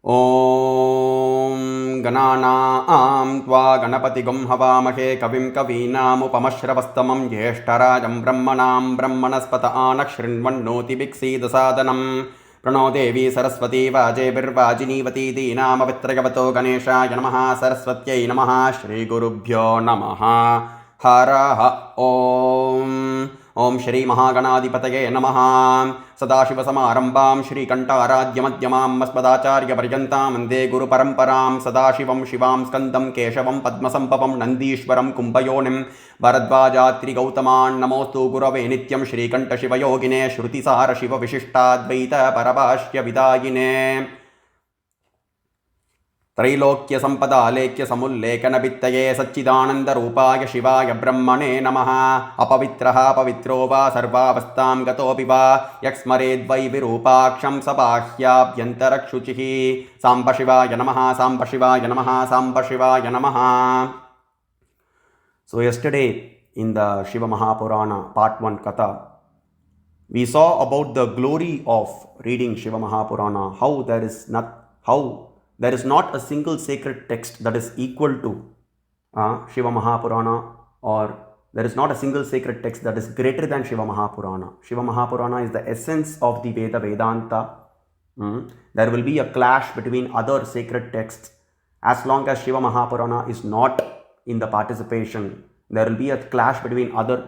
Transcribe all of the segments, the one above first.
ॐ गणानां त्वा गणपतिगुं हवामहे कविं कवीनामुपमश्रवस्तमं ज्येष्ठराजं ब्रह्मणां ब्रह्मणस्पत आनः प्रणो देवी सरस्वती वाजेभिर्वाजिनीवती दीनामवित्रयवतो गणेशाय नमः सरस्वत्यै नमः श्रीगुरुभ्यो नमः हरः ॐ ओं श्री महागणाधिपतये नमः सदाशिवसमारम्भां श्रीकण्ठाराध्यमध्यमाम् अस्मदाचार्यपर्यन्तां वन्दे गुरुपरम्परां सदाशिवं शिवां स्कन्दं केशवं पद्मसम्भवं नन्दीश्वरं कुम्भयोनिं भरद्वाजात्रिगौतमान् नमोऽस्तु गुरवे नित्यं श्रीकण्ठशिवयोगिने श्रुतिसारशिवविशिष्टाद्वैतपरभाष्यविदायिने त्रैलोक्य संपदालेख्य समुल्लेखनभित्तये सच्चिदानन्दरूपाय शिवाय ब्रह्मणे नमः अपवित्रः पवित्रो वा सर्वावस्थां गतोऽपि वा यक्स्मरेद्वै विरूपाक्षं स बाह्याभ्यन्तरक्षुचिः साम्ब शिवाय नमः साम्ब शिवाय नमः साम्ब शिवाय नमः. So yesterday in the Shiva Mahapurana part 1 Katha, we saw about the glory of reading Shiva Mahapurana, how there is not a single sacred text that is equal to Shiva Mahapurana, or there is not a single sacred text that is greater than Shiva Mahapurana. Shiva Mahapurana is the essence of the Vedanta. There will be a clash between other sacred texts. As long as Shiva Mahapurana is not in the participation, there will be a clash between other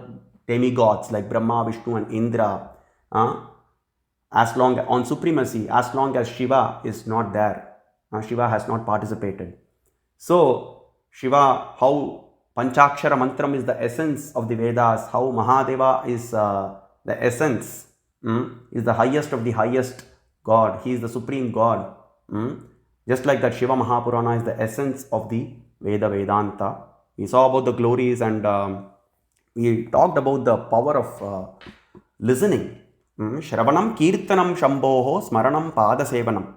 demigods like Brahma, Vishnu and Indra. As long on supremacy, as long as Shiva is not there, Shiva has not participated. So Shiva, how Panchakshara Mantram is the essence of the Vedas, how Mahadeva is the essence, is the highest of the highest God. He is the supreme God. Just like that, Shiva Mahapurana is the essence of the Vedanta. We saw about the glories and we talked about the power of listening. Shravanam Kirtanam Shambhoho Smaranam Padasevanam.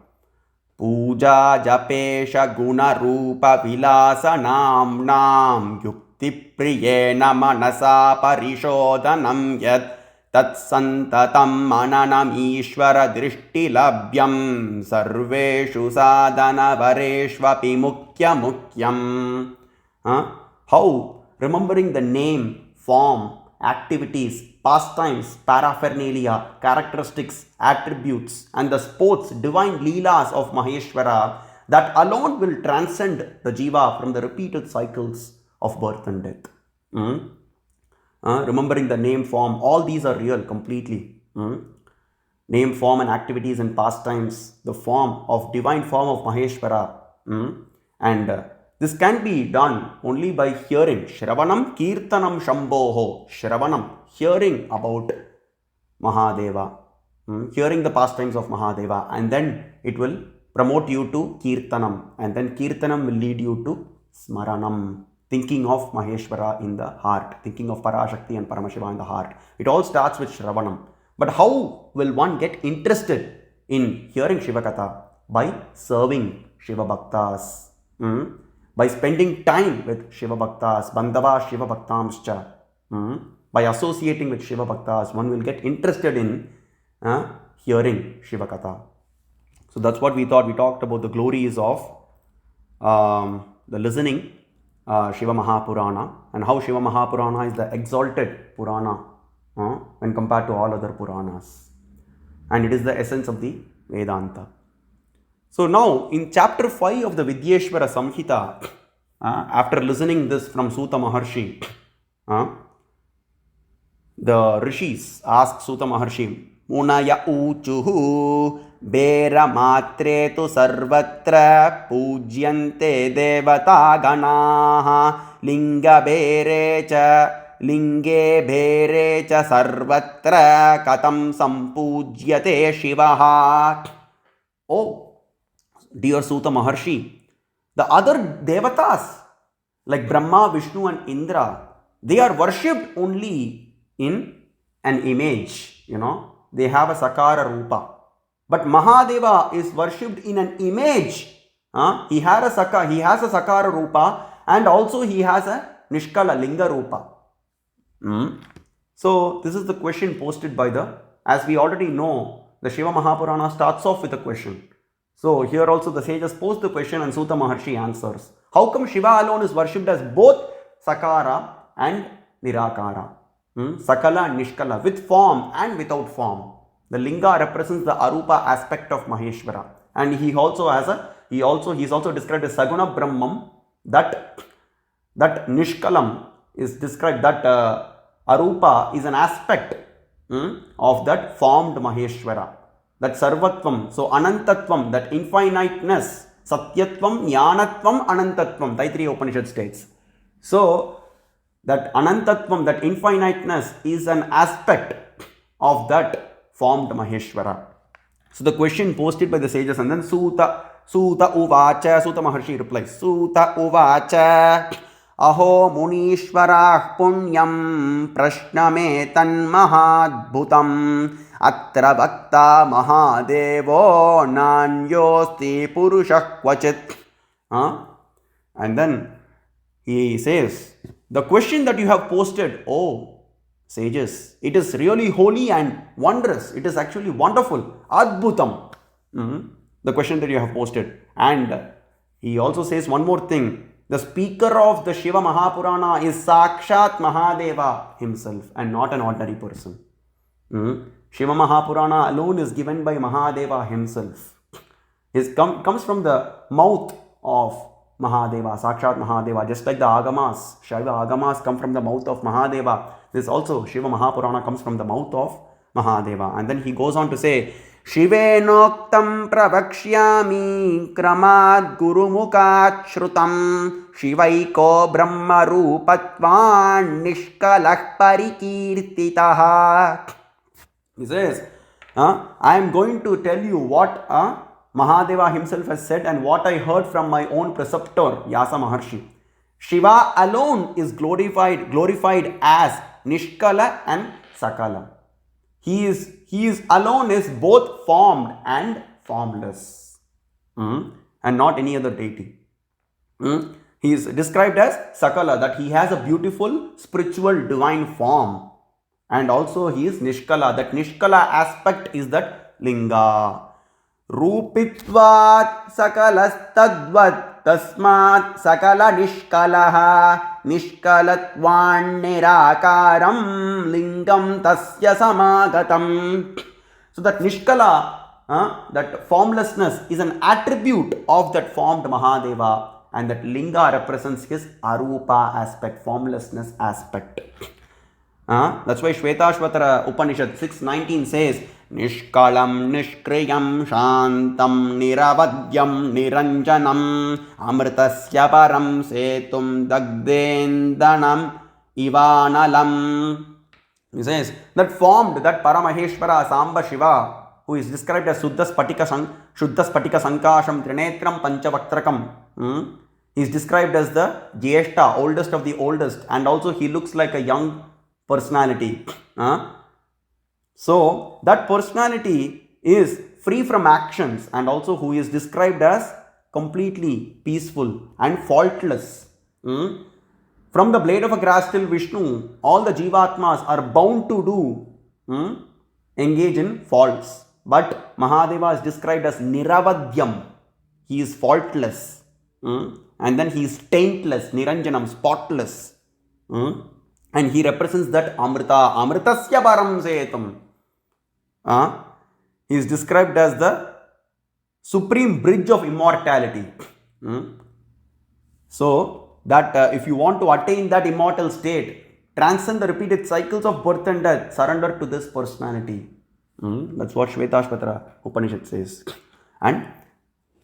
पूजा जपेश गुणरूप विलासनाम्नां युक्तिप्रियेण मनसा परिशोधनं यत् तत्सन्ततं मननमीश्वरदृष्टिलभ्यं सर्वेषु साधनवरेष्वपि मुख्यम्. How remembering the name, form, activities, pastimes, paraphernalia, characteristics, attributes, and the sports, divine leelas of Maheshwara, that alone will transcend the jiva from the repeated cycles of birth and death. Remembering the name, form, all these are real completely. Name, form, and activities and pastimes, the form of divine form of Maheshwara, and this can be done only by hearing. Shravanam Kirtanam Shambhoho. Shravanam, hearing about Mahadeva, hearing the pastimes of Mahadeva, and then it will promote you to Kirtanam, and then Kirtanam will lead you to Smaranam, thinking of Maheshwara in the heart, thinking of Parashakti and Paramashiva in the heart. It all starts with Shravanam. But how will one get interested in hearing Shiva Katha? By serving Shiva Bhaktas. By spending time with Shiva Bhaktas, Bandhava Shiva Bhaktamscha, by associating with Shiva Bhaktas, one will get interested in hearing Shiva Katha. So that's what we thought. We talked about the glories of the listening Shiva Mahapurana, and how Shiva Mahapurana is the exalted Purana when compared to all other Puranas. And it is the essence of the Vedanta. So now in chapter 5 of the Vidyeshwara Samhita, after listening this from Suta Maharshi, the rishis ask Suta Maharshi, Munaya uchuhu bera matre tu sarvatra pujyante devata ganaha linga bere cha sarvatra katam sampujyate shivaha. Oh, dear Suta Maharshi, the other devatas like Brahma, Vishnu and Indra, they are worshipped only in an image, they have a Sakara Rupa. But Mahadeva is worshipped in an image. He has a Sakara Rupa, and also he has a Nishkala Linga Rupa. So this is the question posted by as we already know, the Shiva Mahapurana starts off with a question. So here also the sages pose the question and Suta Maharshi answers. How come Shiva alone is worshipped as both Sakara and Nirakara? Sakala and Nishkala, with form and without form. The Linga represents the Arupa aspect of Maheshwara. And he is also described as Saguna Brahmam, that Nishkalam is described, that Arupa is an aspect of that formed Maheshwara. That Sarvatvam, so Anantatvam, that infiniteness, Satyatvam, Jnanatvam, Anantatvam, Taittiriya Upanishad states. So, that Anantatvam, that infiniteness is an aspect of that formed Maheshwara. So, the question posted by the sages, and then Suta Uvacha, Suta Maharshi replies, Suta Uvacha, Aho Munishvarah Punyam Prashname Tanmahadbhutam Atra Bhakta Mahadevo Nanyosti Purushah Kvachit. And then he says, the question that you have posted, oh sages, it is really holy and wondrous. It is actually wonderful. Adbhutam. The question that you have posted. And he also says one more thing. The speaker of the Shiva Mahapurana is Sakshat Mahadeva himself and not an ordinary person. Shiva Mahapurana alone is given by Mahadeva himself. It comes from the mouth of Mahadeva, Sakshat Mahadeva, just like the Agamas. Shiva Agamas come from the mouth of Mahadeva. This also, Shiva Mahapurana comes from the mouth of Mahadeva. And then he goes on to say, Shivenoktam pravakshyami kramad gurumukhat shrutam Shivaiko brahma rupatvan nishkalah parikirtitaha. He says, I am going to tell you what Mahadeva himself has said and what I heard from my own preceptor, Vyasa Maharshi. Shiva alone is glorified as Nishkala and Sakala. He is alone is both formed and formless, and not any other deity. He is described as Sakala, that he has a beautiful spiritual divine form, and also he is Nishkala. That Nishkala aspect is that Linga. Rupitvat sakalastadvat tasmat sakala nishkalaha nishkalatvan nirakaram lingam tasya samagatam. So that Nishkala, that formlessness is an attribute of that formed Mahadeva, and that Linga represents his Arupa aspect, formlessness aspect. That's why Shvetashvatara Upanishad 6.19 says, Nishkalam Nishkriyam Shantam Niravadyam Niranjanam Amritasya Param Setum Dagdendanam Ivanalam. He says that formed, that Paramaheshwara Samba Shiva, who is described as Shuddha Spatika Sankasham Trinetram Panchavaktrakam. He is described as the Jyeshta, oldest of the oldest, and also he looks like a young personality. So that personality is free from actions, and also who is described as completely peaceful and faultless. From the blade of a grass till Vishnu, all the Jivatmas are bound to do engage in faults. But Mahadeva is described as Niravadyam. He is faultless. And then he is taintless, Niranjanam, spotless. And he represents that Amrita, Amritasya Param Setum. He is described as the supreme bridge of immortality. So, that if you want to attain that immortal state, transcend the repeated cycles of birth and death, surrender to this personality. That's what Shvetashvatara Upanishad says. And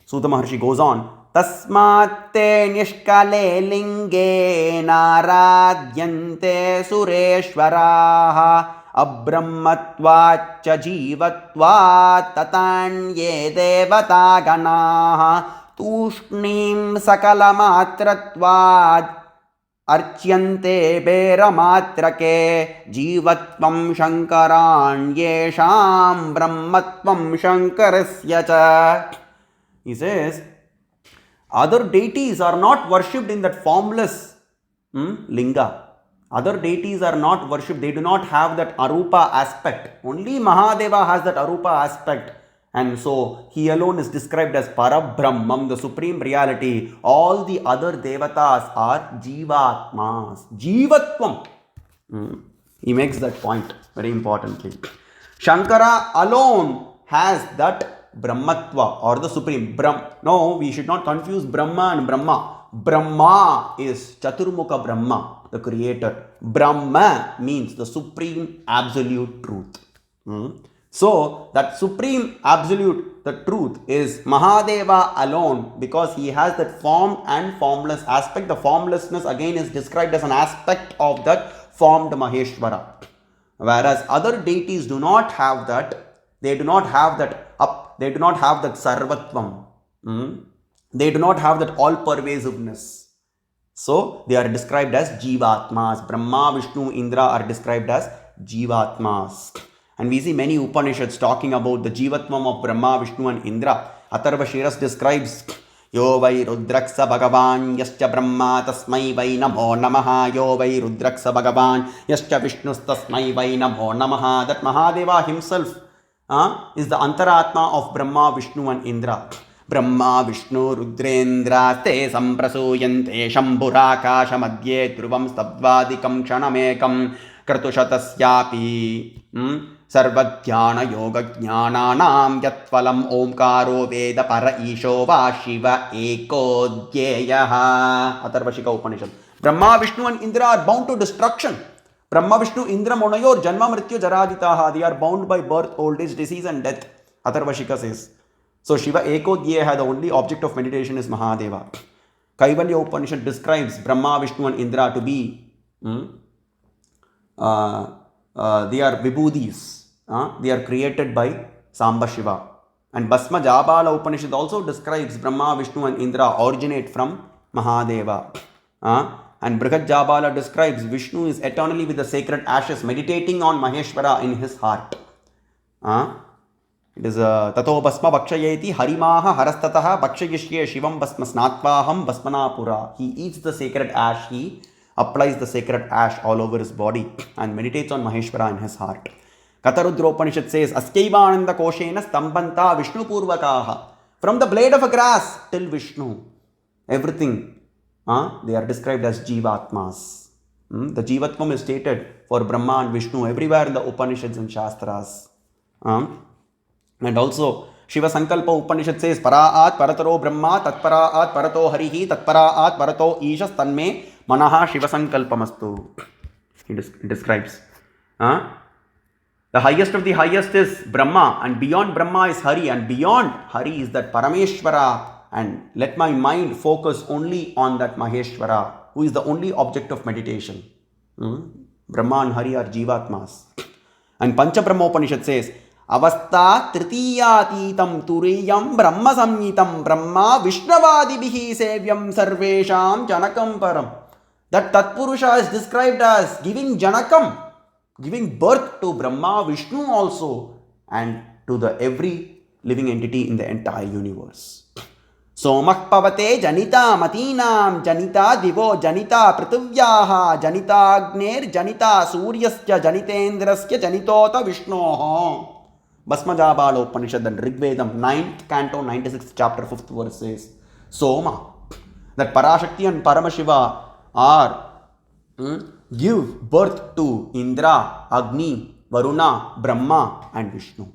Suta Maharshi goes on, Tasmatte nishkale linge naradyante sureshwaraha abrahmatvacha jivatvat tatanye devataganaha tushnim sakalamatratvad archyante beramatrake jivatvam shankaran yesham brahmatvam shankarasya cha. He says, other deities are not worshipped in that formless linga. Other deities are not worshipped. They do not have that Arupa aspect. Only Mahadeva has that Arupa aspect. And so he alone is described as Parabrahmam, the supreme reality. All the other devatas are Jivatmas. Jivatvam. He makes that point very importantly. Shankara alone has that Brahmatva or the supreme. No, we should not confuse Brahma and Brahma. Brahma is Chaturmukha Brahma, the creator. Brahma means the supreme absolute truth. So, that supreme absolute, the truth is Mahadeva alone, because he has that formed and formless aspect. The formlessness again is described as an aspect of that formed Maheshwara. Whereas other deities do not have that. They do not have that they do not have that sarvatvam. They do not have that all pervasiveness. So they are described as Jivatmas. Brahma, Vishnu, Indra are described as Jivatmas. And we see many Upanishads talking about the Jivatvam of Brahma, Vishnu and Indra. Atharva Shiras describes Yo vai Rudraksa Bhagavan Yascha Brahma Tasmai vai Namo Namaha. Yo vai Rudraksa Bhagavan Yascha Vishnus Tasmai vai Namo Namaha. That Mahadeva himself is the Antaratma of Brahma, Vishnu and Indra. Brahma Vishnu Rudrendra te samprasuyante Shambhurakasha madhye dhruvam stabdvadikam kshanamekam kratushatasyapi sarvadhyana yoga jnananam yatvalam omkaro veda para isho va shiva eko dhyeyaha. Atharvashika Upanishad. Brahma, Vishnu and Indra are bound to destruction. Brahma, Vishnu, Indra, Monayor, Janma, Mrityu, Jaraditaha. They are bound by birth, old age, disease and death. Atharvashika says. So Shiva Eko Dhyeyaha, the only object of meditation is Mahadeva. Kaivalya Upanishad describes Brahma, Vishnu and Indra to be they are Vibhudis. They are created by Samba Shiva. And Bhasma Jabala Upanishad also describes Brahma, Vishnu and Indra originate from Mahadeva. And Brihad Jabala describes Vishnu is eternally with the sacred ashes, meditating on Maheshwara in his heart. It is Tato Bhasma Bhakshayeti Harimaha Harastataha Bhakshayishye Shivam Bhasma Snatvaham Bhasmanapura. He eats the sacred ash, he applies the sacred ash all over his body and meditates on Maheshwara in his heart. Katarudra Upanishad says, Askaivananda Koshena Stambanta Vishnu Purvakaha. From the blade of a grass till Vishnu, everything, they are described as Jivatmas. The Jivatvam is stated for Brahma and Vishnu everywhere in the Upanishads and Shastras. And also, Shiva Sankalpa Upanishad says, Paraat Parataro Brahma, Tatparaat Parato Harihi, Tatparaat Parato Ishas Tanme Manaha Shiva Sankalpamastu. He describes. The highest of the highest is Brahma, and beyond Brahma is Hari, and beyond Hari is that Parameshwara. And let my mind focus only on that Maheshwara, who is the only object of meditation. Brahma and Hari are Jivatmas. And Panchabrahma Upanishad says, Avastha Tritiyatitam Turiyam Brahma Samyitam Brahma Vishnavadibihi Sevyam Sarvesham Janakam Param. That Tatpurusha is described as giving Janakam, giving birth to Brahma, Vishnu also, and to the every living entity in the entire universe. Somah Pavate Janita Matinam Janita Divo Janita Prithivyaha Janita Agner Janita Suryasya Janitendrasya Janitota Vishnoha. Bhasma Jabala Upanishad and Rigvedam, 9th canto, 96th chapter, 5th verse says, Soma, that Parashakti and Paramashiva are give birth to Indra, Agni, Varuna, Brahma and Vishnu.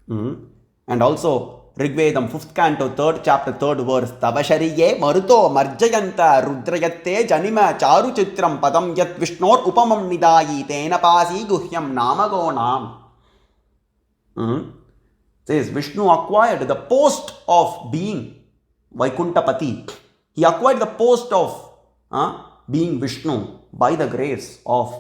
And also Rigvedam, 5th canto, 3rd chapter, 3rd verse, Tavashariye Maruto Marjayanta Rudrayatte Janima Charu Chitram Padam Yat Vishnor Upamam Nidayi Tena Pasi Guhyam Namagonam. Says Vishnu acquired the post of being Vaikuntapati. He acquired the post of being Vishnu by the grace of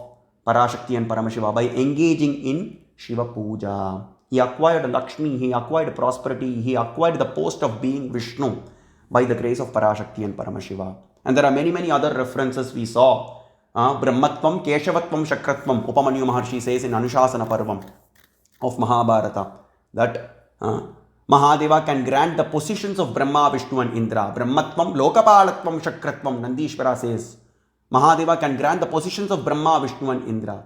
Parashakti and Paramashiva, by engaging in Shiva Puja. He acquired Lakshmi, he acquired prosperity, he acquired the post of being Vishnu by the grace of Parashakti and Paramashiva. And there are many other references we saw. Brahmatvam, Keshavatvam, Shakratvam, Upamanyu Maharshi says in Anushasana Parvam of Mahabharata that Mahadeva can grant the positions of Brahma, Vishnu and Indra. Brahmatvam, Lokapalatvam, Shakratvam, Nandishvara says Mahadeva can grant the positions of Brahma, Vishnu and Indra.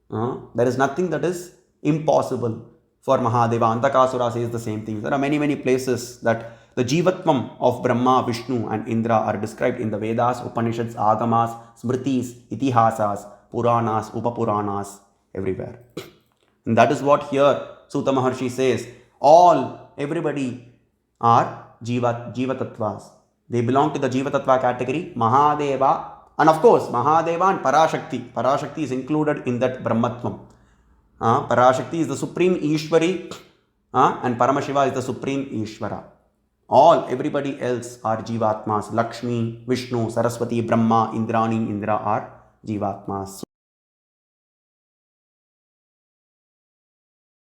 There is nothing that is impossible. for Mahadeva. Antakasura says the same thing. There are many places that the Jivatvam of Brahma, Vishnu and Indra are described in the Vedas, Upanishads, Agamas, Smritis, Itihasas, Puranas, Upapuranas, everywhere. And that is what here Sutta Maharshi says. Everybody are Jiva Tattvas. They belong to the Jiva Tattva category. Mahadeva, and of course, Mahadeva and Parashakti. Parashakti is included in that Brahmatvam. Parashakti is the supreme Ishwari, and Paramashiva is the supreme Ishvara. Everybody else are Jivatmas. Lakshmi, Vishnu, Saraswati, Brahma, Indrani, Indra are Jivatmas.